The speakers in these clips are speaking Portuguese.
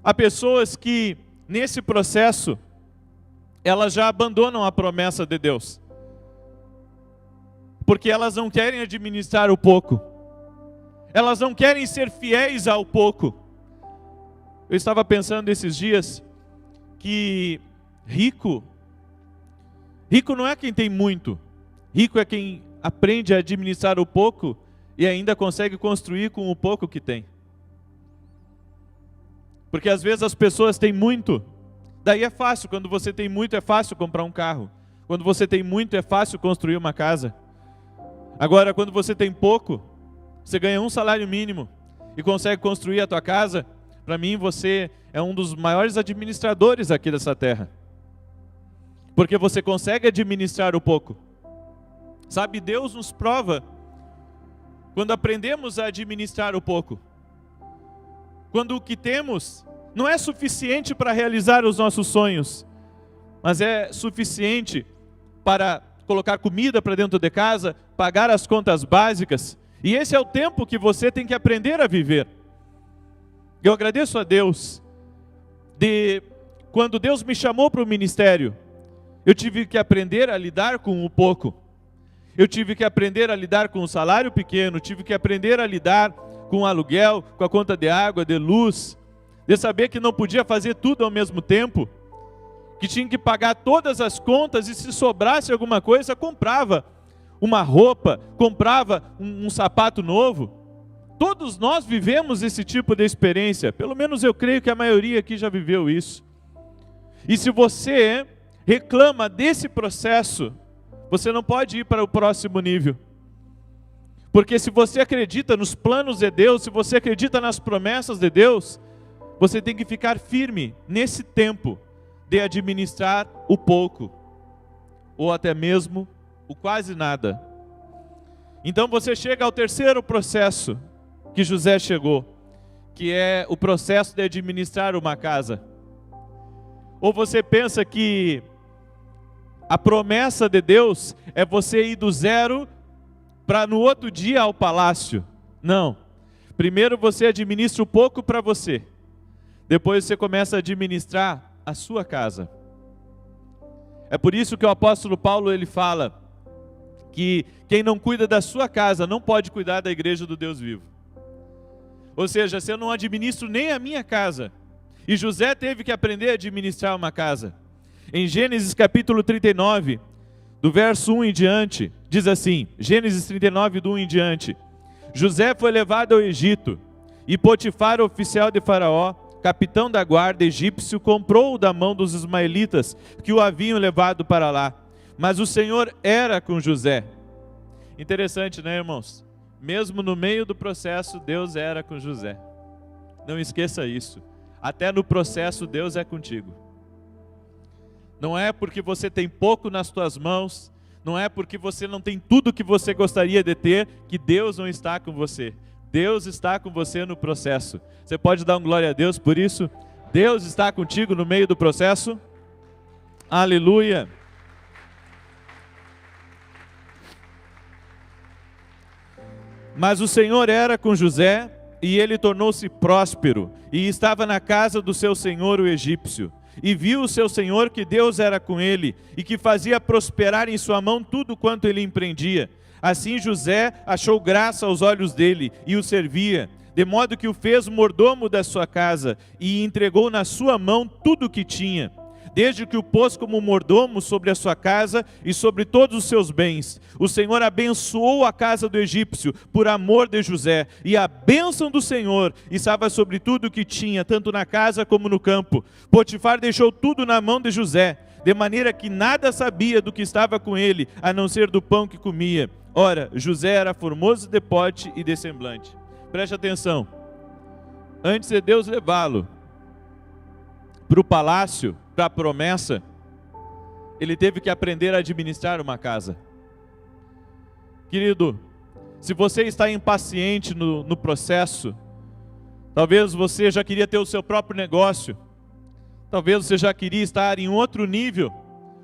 Há pessoas que, nesse processo, elas já abandonam a promessa de Deus, porque elas não querem administrar o pouco, elas não querem ser fiéis ao pouco. Eu estava pensando esses dias que rico não é quem tem muito, rico é quem aprende a administrar o pouco e ainda consegue construir com o pouco que tem. Porque às vezes as pessoas têm muito, daí é fácil, quando você tem muito é fácil comprar um carro, quando você tem muito é fácil construir uma casa. Agora, quando você tem pouco, você ganha um salário mínimo e consegue construir a tua casa, para mim você é um dos maiores administradores aqui dessa terra. Porque você consegue administrar o pouco. Sabe, Deus nos prova quando aprendemos a administrar o pouco. Quando o que temos não é suficiente para realizar os nossos sonhos, mas é suficiente para colocar comida para dentro de casa, pagar as contas básicas. E esse é o tempo que você tem que aprender a viver. Eu agradeço a Deus de quando Deus me chamou para o ministério, eu tive que aprender a lidar com o pouco. Eu tive que aprender a lidar com o salário pequeno, tive que aprender a lidar com o aluguel, com a conta de água, de luz, de saber que não podia fazer tudo ao mesmo tempo, que tinha que pagar todas as contas e se sobrasse alguma coisa, comprava uma roupa, comprava um sapato novo. Todos nós vivemos esse tipo de experiência, pelo menos eu creio que a maioria aqui já viveu isso. E se você reclama desse processo, você não pode ir para o próximo nível. Porque se você acredita nos planos de Deus, se você acredita nas promessas de Deus, você tem que ficar firme nesse tempo de administrar o pouco, ou até mesmo o quase nada. Então você chega ao terceiro processo que José chegou, que é o processo de administrar uma casa. Ou você pensa que a promessa de Deus é você ir do zero para no outro dia ao palácio? Não. Primeiro você administra o pouco para você. Depois você começa a administrar a sua casa. É por isso que o apóstolo Paulo ele fala que quem não cuida da sua casa não pode cuidar da igreja do Deus vivo. Ou seja, se eu não administro nem a minha casa, e José teve que aprender a administrar uma casa. Em Gênesis capítulo 39, do verso 1 em diante, diz assim, Gênesis 39, do 1 em diante: José foi levado ao Egito, e Potifar, oficial de Faraó, capitão da guarda egípcio, comprou-o da mão dos ismaelitas, que o haviam levado para lá. Mas o Senhor era com José. Interessante, né, irmãos? Mesmo no meio do processo, Deus era com José. Não esqueça isso. Até no processo, Deus é contigo. Não é porque você tem pouco nas tuas mãos, não é porque você não tem tudo que você gostaria de ter, que Deus não está com você. Deus está com você no processo. Você pode dar um glória a Deus por isso? Deus está contigo no meio do processo? Aleluia! Mas o Senhor era com José, e ele tornou-se próspero, e estava na casa do seu senhor o egípcio. E viu o seu senhor que Deus era com ele, e que fazia prosperar em sua mão tudo quanto ele empreendia. Assim José achou graça aos olhos dele, e o servia, de modo que o fez mordomo da sua casa, e entregou na sua mão tudo o que tinha, desde que o pôs como mordomo sobre a sua casa e sobre todos os seus bens. O Senhor abençoou a casa do egípcio por amor de José, e a bênção do Senhor estava sobre tudo o que tinha, tanto na casa como no campo. Potifar deixou tudo na mão de José, de maneira que nada sabia do que estava com ele, a não ser do pão que comia. Ora, José era formoso de porte e de semblante. Preste atenção. Antes de Deus levá-lo para o palácio, para a promessa, ele teve que aprender a administrar uma casa. Querido, se você está impaciente no processo, talvez você já queria ter o seu próprio negócio, talvez você já queria estar em outro nível,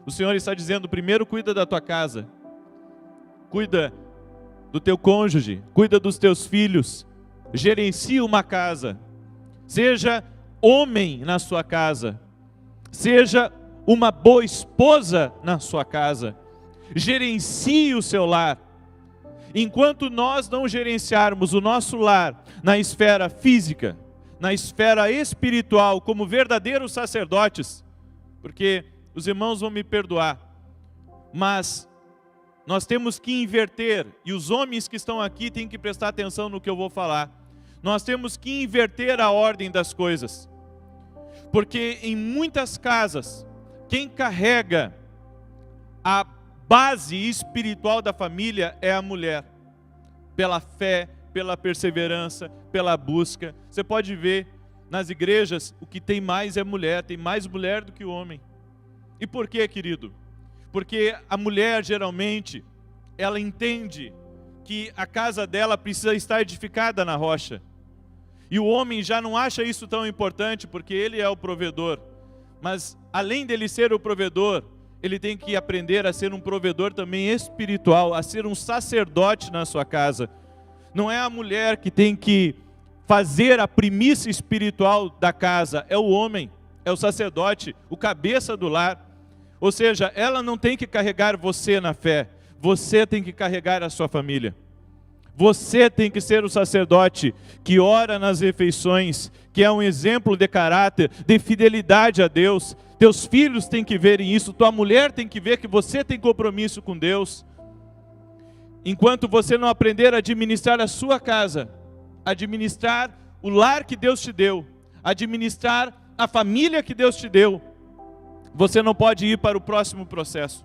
o Senhor está dizendo: primeiro cuida da tua casa, cuida do teu cônjuge, cuida dos teus filhos, gerencia uma casa, seja homem na sua casa. Seja uma boa esposa na sua casa. Gerencie o seu lar. Enquanto nós não gerenciarmos o nosso lar na esfera física, na esfera espiritual, como verdadeiros sacerdotes, porque os irmãos vão me perdoar, mas nós temos que inverter, e os homens que estão aqui têm que prestar atenção no que eu vou falar. Nós temos que inverter a ordem das coisas, porque em muitas casas, quem carrega a base espiritual da família é a mulher, pela fé, pela perseverança, pela busca. Você pode ver nas igrejas, o que tem mais é mulher, tem mais mulher do que o homem. E por quê, querido? Porque a mulher geralmente, ela entende que a casa dela precisa estar edificada na rocha. E o homem já não acha isso tão importante, porque ele é o provedor. Mas além dele ser o provedor, ele tem que aprender a ser um provedor também espiritual, a ser um sacerdote na sua casa. Não é a mulher que tem que fazer a primícia espiritual da casa, é o homem, é o sacerdote, o cabeça do lar. Ou seja, ela não tem que carregar você na fé, você tem que carregar a sua família. Você tem que ser o sacerdote que ora nas refeições, que é um exemplo de caráter, de fidelidade a Deus. Teus filhos têm que verem isso, tua mulher tem que ver que você tem compromisso com Deus. Enquanto você não aprender a administrar a sua casa, administrar o lar que Deus te deu, administrar a família que Deus te deu, você não pode ir para o próximo processo.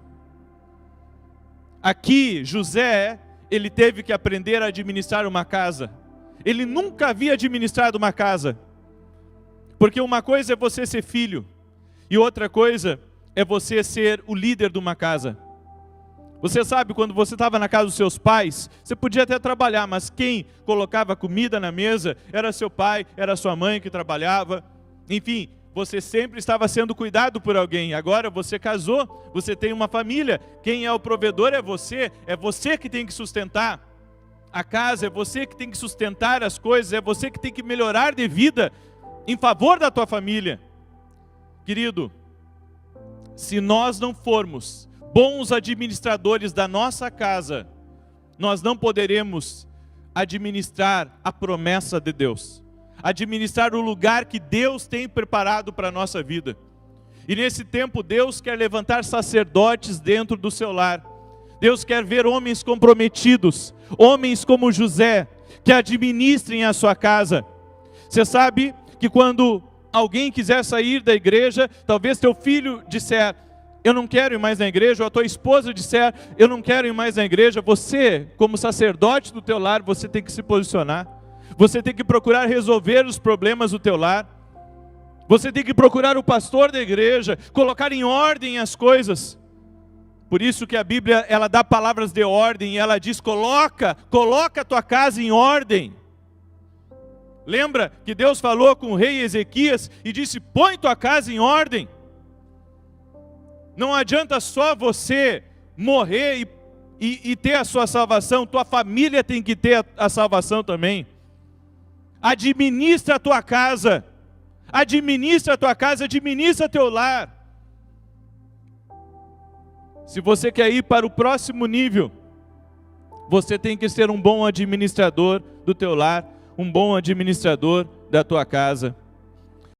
Aqui, José, ele teve que aprender a administrar uma casa. Ele nunca havia administrado uma casa. Porque uma coisa é você ser filho, e outra coisa é você ser o líder de uma casa. Você sabe, quando você estava na casa dos seus pais, você podia até trabalhar, mas quem colocava comida na mesa era seu pai, era sua mãe que trabalhava. Enfim, você sempre estava sendo cuidado por alguém. Agora você casou, você tem uma família. Quem é o provedor é você que tem que sustentar a casa, é você que tem que sustentar as coisas, é você que tem que melhorar de vida em favor da tua família. Querido, se nós não formos bons administradores da nossa casa, nós não poderemos administrar a promessa de Deus, administrar o lugar que Deus tem preparado para a nossa vida. E nesse tempo Deus quer levantar sacerdotes dentro do seu lar. Deus quer ver homens comprometidos, homens como José, que administrem a sua casa. Você sabe que quando alguém quiser sair da igreja, talvez teu filho disser, eu não quero ir mais na igreja, ou a tua esposa disser, eu não quero ir mais na igreja, você, como sacerdote do teu lar, você tem que se posicionar. Você tem que procurar resolver os problemas do teu lar. Você tem que procurar o pastor da igreja, colocar em ordem as coisas. Por isso que a Bíblia, ela dá palavras de ordem, e ela diz, coloca a tua casa em ordem. Lembra que Deus falou com o rei Ezequias e disse, põe tua casa em ordem. Não adianta só você morrer e ter a sua salvação, tua família tem que ter a salvação também. Administra a tua casa, administra teu lar. Se você quer ir para o próximo nível, você tem que ser um bom administrador do teu lar, um bom administrador da tua casa.